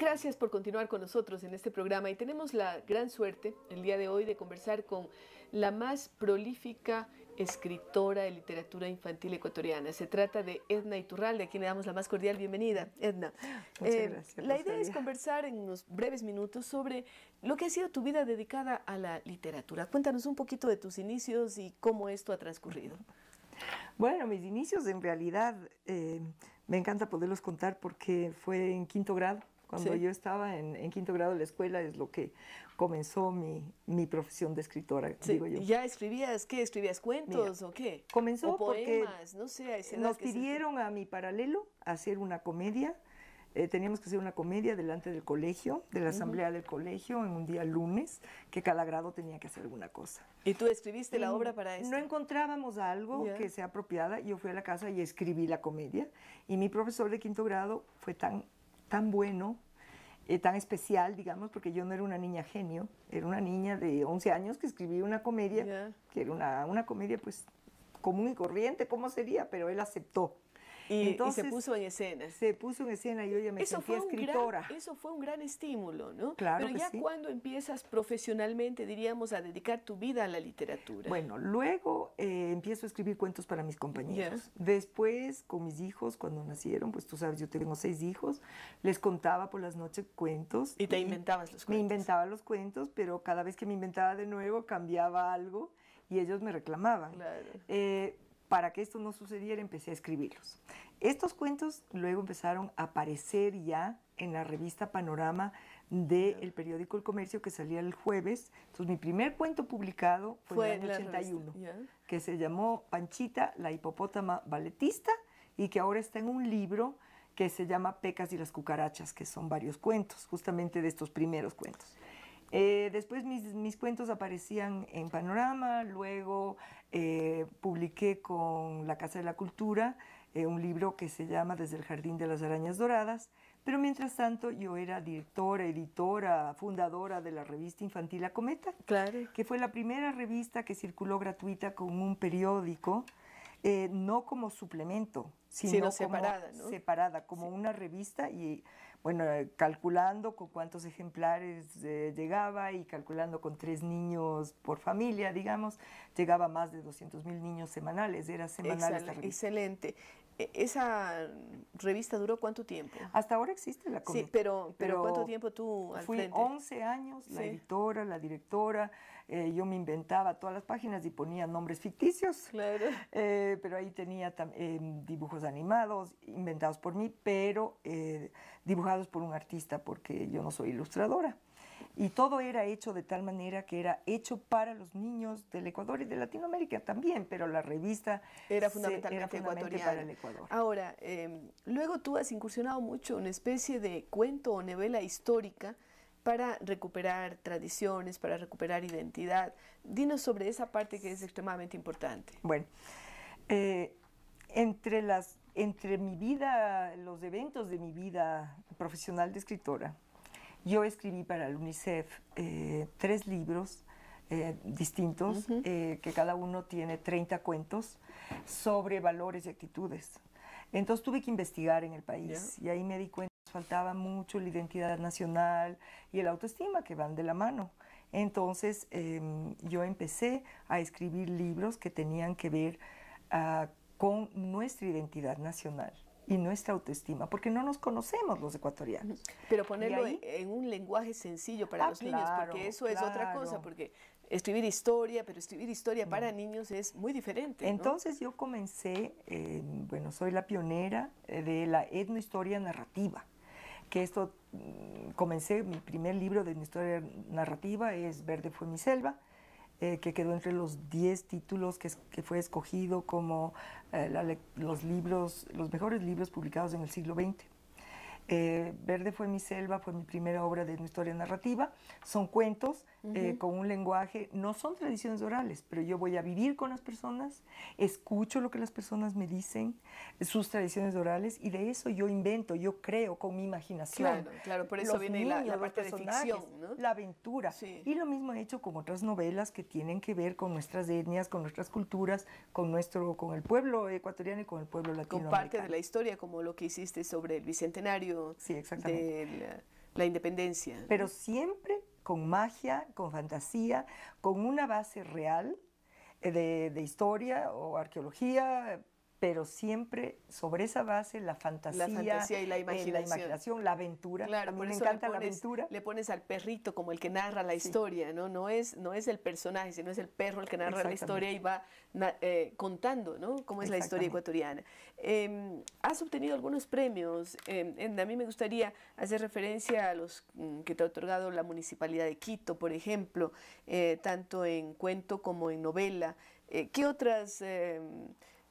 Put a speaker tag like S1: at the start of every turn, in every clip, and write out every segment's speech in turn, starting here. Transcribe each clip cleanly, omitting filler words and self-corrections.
S1: Gracias por continuar con nosotros en este programa y tenemos la gran suerte el día de hoy de conversar con la más prolífica escritora de literatura infantil ecuatoriana. Se trata de Edna Iturralde, a quien le damos la más cordial bienvenida. Edna,
S2: muchas gracias.
S1: La idea es conversar en unos breves minutos sobre lo que ha sido tu vida dedicada a la literatura. Cuéntanos un poquito de tus inicios y cómo esto ha transcurrido.
S2: Bueno, mis inicios en realidad me encanta poderlos contar porque fue en quinto grado. Cuando yo estaba en quinto grado de la escuela es lo que comenzó mi profesión de escritora, digo yo.
S1: ¿Ya escribías qué? ¿Escribías cuentos o qué?
S2: Comenzó
S1: o poemas,
S2: porque
S1: no sé, a esa edad
S2: nos pidieron a mi paralelo hacer una comedia. Teníamos que hacer una comedia delante del colegio, de la asamblea del colegio, en un día lunes, que cada grado tenía que hacer alguna cosa.
S1: ¿Y tú escribiste la obra para esto?
S2: No encontrábamos algo que sea apropiada. Yo fui a la casa y escribí la comedia. Y mi profesor de quinto grado fue tan bueno, tan especial, digamos, porque yo no era una niña genio, era una niña de 11 años que escribía una comedia, que era una comedia pues común y corriente, ¿cómo sería? Pero él aceptó.
S1: Entonces, y se puso en escena.
S2: Se puso en escena y yo ya me sentía escritora.
S1: Eso fue un gran estímulo, ¿no?
S2: Claro.
S1: Pero ya cuando empiezas profesionalmente, diríamos, a dedicar tu vida a la literatura.
S2: Bueno, luego empiezo a escribir cuentos para mis compañeros. Después, con mis hijos, cuando nacieron, pues tú sabes, yo tengo 6 hijos, les contaba por las noches cuentos.
S1: ¿Y te inventabas los cuentos?
S2: Me inventaba los cuentos, pero cada vez que me inventaba de nuevo, cambiaba algo y ellos me reclamaban.
S1: Claro.
S2: Para que esto no sucediera, empecé a escribirlos. Estos cuentos luego empezaron a aparecer ya en la revista Panorama del periódico El Comercio, que salía el jueves. Entonces, mi primer cuento publicado fue en el año 81, que se llamó Panchita, la hipopótama balletista, y que ahora está en un libro que se llama Pecas y las cucarachas, que son varios cuentos, justamente de estos primeros cuentos. Después mis cuentos aparecían en Panorama, luego publiqué con la Casa de la Cultura un libro que se llama Desde el Jardín de las Arañas Doradas, pero mientras tanto yo era directora, editora, fundadora de la revista infantil La Cometa, que fue la primera revista que circuló gratuita con un periódico, no como suplemento, sino
S1: separada,
S2: como separada, como una revista y bueno, calculando con cuántos ejemplares llegaba y calculando con 3 niños por familia, digamos, llegaba a más de 200,000 niños semanales, era semanal esta revista.
S1: Excelente. ¿Esa revista duró cuánto tiempo?
S2: Hasta ahora existe la Cometa.
S1: Sí, pero ¿cuánto tiempo tú al frente?
S2: Fui 11 años, la editora, la directora, yo me inventaba todas las páginas y ponía nombres ficticios.
S1: Claro.
S2: Pero ahí tenía dibujos animados, inventados por mí, pero dibujados por un artista, porque yo no soy ilustradora. Y todo era hecho de tal manera que era hecho para los niños del Ecuador y de Latinoamérica también, pero la revista
S1: era fundamentalmente ecuatoriana.
S2: Para el Ecuador.
S1: Ahora, luego tú has incursionado mucho en una especie de cuento o novela histórica para recuperar tradiciones, para recuperar identidad. Dinos sobre esa parte que es extremadamente importante.
S2: Bueno, entre mi vida, los eventos de mi vida profesional de escritora, yo escribí para el UNICEF 3 libros distintos, que cada uno tiene 30 cuentos sobre valores y actitudes. Entonces tuve que investigar en el país y ahí me di cuenta que faltaba mucho la identidad nacional y el autoestima, que van de la mano. Entonces yo empecé a escribir libros que tenían que ver con nuestra identidad nacional y nuestra autoestima, porque no nos conocemos los ecuatorianos.
S1: Pero ponerlo en un lenguaje sencillo para los niños, porque eso es otra cosa, porque escribir historia, pero escribir historia para niños es muy diferente, ¿no?
S2: Entonces yo comencé, bueno, soy la pionera de la etnohistoria narrativa, que esto, comencé, mi primer libro de historia narrativa es Verde fue mi selva, que quedó entre los 10 títulos que fue escogido como los mejores libros publicados en el siglo XX. Verde fue mi selva, fue mi primera obra de historia narrativa. Son cuentos con un lenguaje, no son tradiciones orales, pero yo voy a vivir con las personas, escucho lo que las personas me dicen, sus tradiciones orales, y de eso yo invento, yo creo con mi imaginación.
S1: Claro, por eso viene la parte de ficción, ¿no?
S2: La aventura. Sí. Y lo mismo he hecho con otras novelas que tienen que ver con nuestras etnias, con nuestras culturas, con el pueblo ecuatoriano y con el pueblo latinoamericano.
S1: Con parte de la historia, como lo que hiciste sobre el bicentenario La independencia.
S2: Pero siempre con magia, con fantasía, con una base real de historia o arqueología, pero siempre sobre esa base la fantasía
S1: Y la
S2: imaginación, la aventura.
S1: Claro,
S2: a mí
S1: por
S2: me
S1: eso
S2: encanta la aventura.
S1: le pones al perrito como el que narra la historia, ¿no? No es el personaje, sino es el perro el que narra la historia y va contando, ¿no? Cómo es la historia ecuatoriana. Has obtenido algunos premios. A mí me gustaría hacer referencia a los que te ha otorgado la Municipalidad de Quito, por ejemplo, tanto en cuento como en novela. ¿Qué otras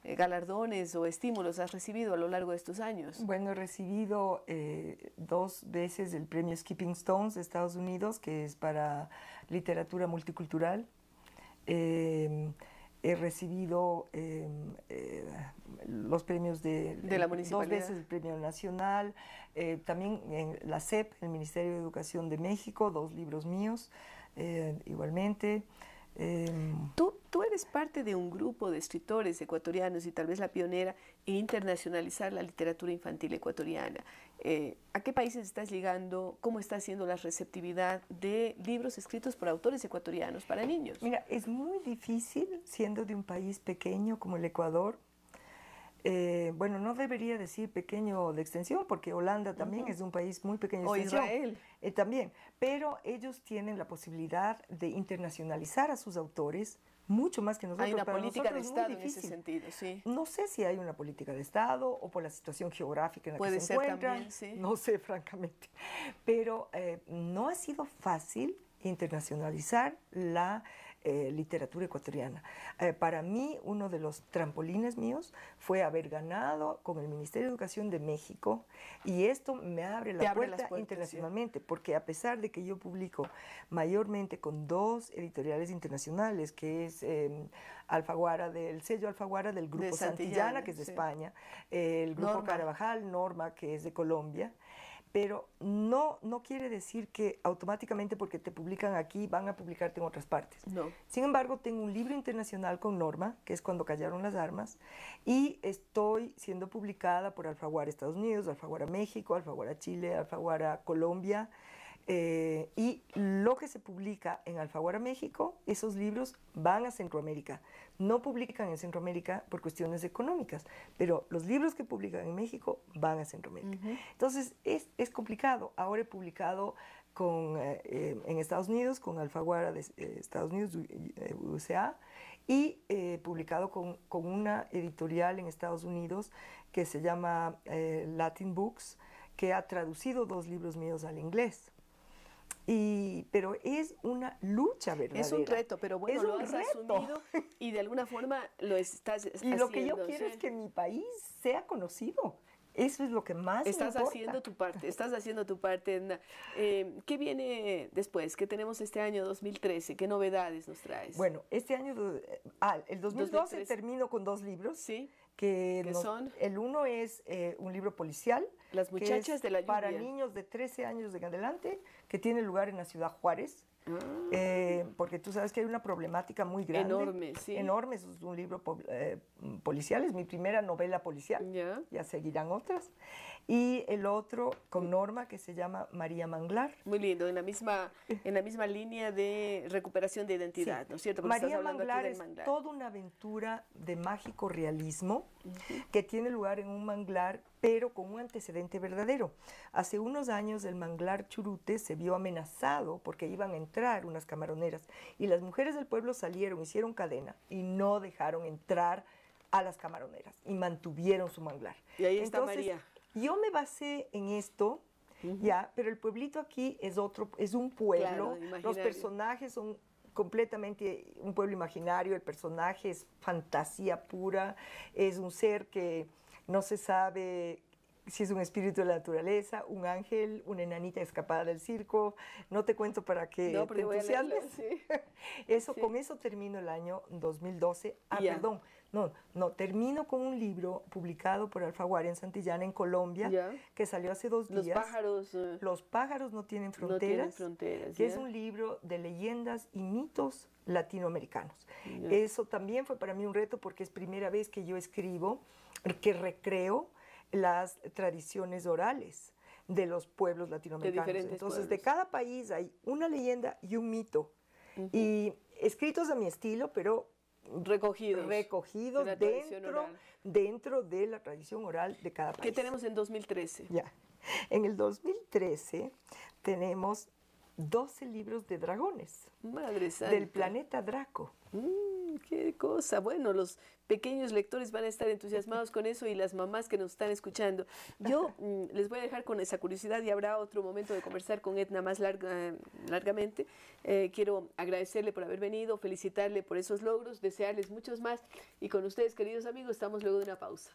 S1: galardones o estímulos has recibido a lo largo de estos años?
S2: Bueno, he recibido 2 veces el premio Skipping Stones de Estados Unidos, que es para literatura multicultural. He recibido los premios de
S1: la municipalidad.
S2: 2 veces el premio nacional, también en la SEP, el Ministerio de Educación de México, 2 libros míos, igualmente.
S1: Tú eres parte de un grupo de escritores ecuatorianos y tal vez la pionera en internacionalizar la literatura infantil ecuatoriana. ¿A qué países estás llegando? ¿Cómo está siendo la receptividad de libros escritos por autores ecuatorianos para niños?
S2: Mira, es muy difícil, siendo de un país pequeño como el Ecuador. Bueno, no debería decir pequeño de extensión, porque Holanda también es un país muy pequeño de extensión.
S1: O Israel.
S2: También, pero ellos tienen la posibilidad de internacionalizar a sus autores mucho más que nosotros.
S1: Hay una
S2: Para
S1: política de
S2: nosotros es
S1: Estado
S2: muy
S1: en ese
S2: difícil.
S1: sentido, sí.
S2: No sé si hay una política de Estado o por la situación geográfica en la
S1: Puede
S2: que se
S1: ser
S2: encuentran.
S1: también, sí.
S2: No sé, francamente. Pero no ha sido fácil internacionalizar la literatura ecuatoriana. Para mí, uno de los trampolines míos fue haber ganado con el Ministerio de Educación de México, y esto me abre la puerta internacionalmente, sí. Porque a pesar de que yo publico mayormente con 2 editoriales internacionales, que es Alfaguara, del sello Alfaguara del Grupo Santillana, que es de España, el Grupo Carabajal, Norma, que es de Colombia, pero no quiere decir que automáticamente porque te publican aquí van a publicarte en otras partes.
S1: No.
S2: Sin embargo, tengo un libro internacional con Norma, que es Cuando callaron las armas, y estoy siendo publicada por Alfaguara Estados Unidos, Alfaguara México, Alfaguara Chile, Alfaguara Colombia, y lo que se publica en Alfaguara México, esos libros van a Centroamérica. No publican en Centroamérica por cuestiones económicas, pero los libros que publican en México van a Centroamérica. Entonces, es complicado. Ahora he publicado en Estados Unidos, con Alfaguara de Estados Unidos, UCA, y publicado con una editorial en Estados Unidos que se llama Latin Books, que ha traducido 2 libros míos al inglés. Pero es una lucha verdadera.
S1: Es un reto, pero bueno, lo has asumido y de alguna forma lo estás haciendo.
S2: Y lo que yo quiero es que mi país sea conocido. Eso es lo que más me importa.
S1: Estás haciendo tu parte, Edna. ¿Qué viene después? ¿Qué tenemos este año 2013? ¿Qué novedades nos traes?
S2: Bueno, este año, el 2012 termino con 2 libros.
S1: Sí.
S2: ¿Qué son? El uno es un libro policial.
S1: Las muchachas de la lluvia.
S2: Para niños de 13 años en adelante, que tiene lugar en la ciudad Juárez. Porque tú sabes que hay una problemática muy grande.
S1: Enorme, sí.
S2: Enorme, es un libro policial, es mi primera novela policial, ya seguirán otras. Y el otro con Norma, que se llama María Manglar.
S1: Muy lindo, en la misma línea de recuperación de identidad, ¿no es cierto? Porque
S2: María Manglar es toda una aventura de mágico realismo que tiene lugar en un manglar, pero con un antecedente verdadero. Hace unos años el manglar Churute se vio amenazado porque iban a entrar unas camaroneras y las mujeres del pueblo salieron, hicieron cadena y no dejaron entrar a las camaroneras y mantuvieron su manglar.
S1: Y ahí está María.
S2: Yo me basé en esto, pero el pueblito aquí es un pueblo, los personajes son completamente un pueblo imaginario, el personaje es fantasía pura, es un ser que no se sabe si es un espíritu de la naturaleza, un ángel, una enanita escapada del circo. No te cuento para que te entusiasmes. Con eso termino el año 2012. Perdón. No, termino con un libro publicado por Alfaguara en Santillana, en Colombia, que salió hace 2 días. Los pájaros no tienen fronteras. Que es un libro de leyendas y mitos latinoamericanos. Eso también fue para mí un reto porque es primera vez que yo escribo, que recreo las tradiciones orales de los pueblos latinoamericanos.
S1: diferentes
S2: Entonces, de
S1: pueblos.
S2: cada país hay una leyenda y un mito. Y escritos a mi estilo, pero
S1: Recogidos.
S2: recogidos
S1: de la tradición
S2: dentro,
S1: oral.
S2: dentro de la tradición oral de cada país.
S1: ¿Qué tenemos en 2013?
S2: Ya. En el 2013 tenemos 12 libros de dragones
S1: Madre santa.
S2: del planeta Draco.
S1: Qué cosa. Bueno, los pequeños lectores van a estar entusiasmados con eso y las mamás que nos están escuchando. Yo les voy a dejar con esa curiosidad y habrá otro momento de conversar con Edna más largamente. Quiero agradecerle por haber venido, felicitarle por esos logros, desearles muchos más. Y con ustedes, queridos amigos, estamos luego de una pausa.